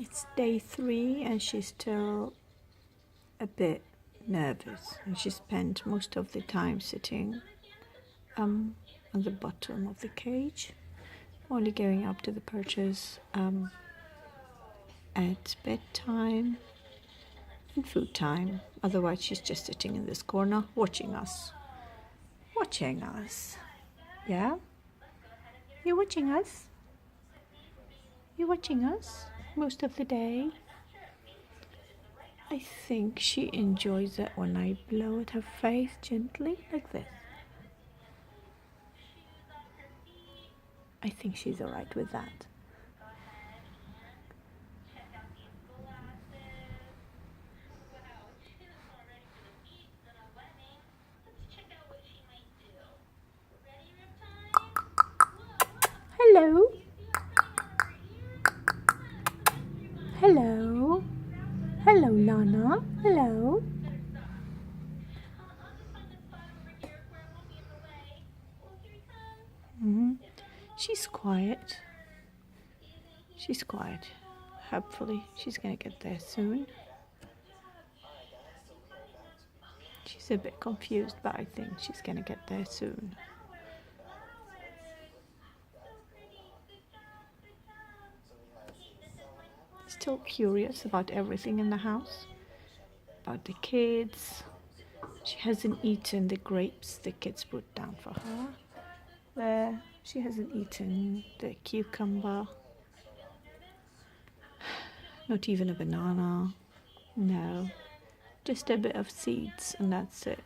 It's day 3 and she's still a bit nervous, and she spent most of the time sitting on the bottom of the cage, only going up to the perches at bedtime and food time. Otherwise she's just sitting in this corner watching us. Yeah, you're watching us? You're watching us most of the day? I think she enjoys it when I blow at her face gently, like this. I think she's alright with that. Hello. Hello. Hello, Lana. Hello. She's quiet. She's quiet. Hopefully, she's gonna get there soon. She's a bit confused, but I think she's gonna get there soon. Still curious about everything in the house, about the kids. She hasn't eaten the grapes the kids put down for her. There, she hasn't eaten the cucumber. Not even a banana. No, just a bit of seeds, and that's it.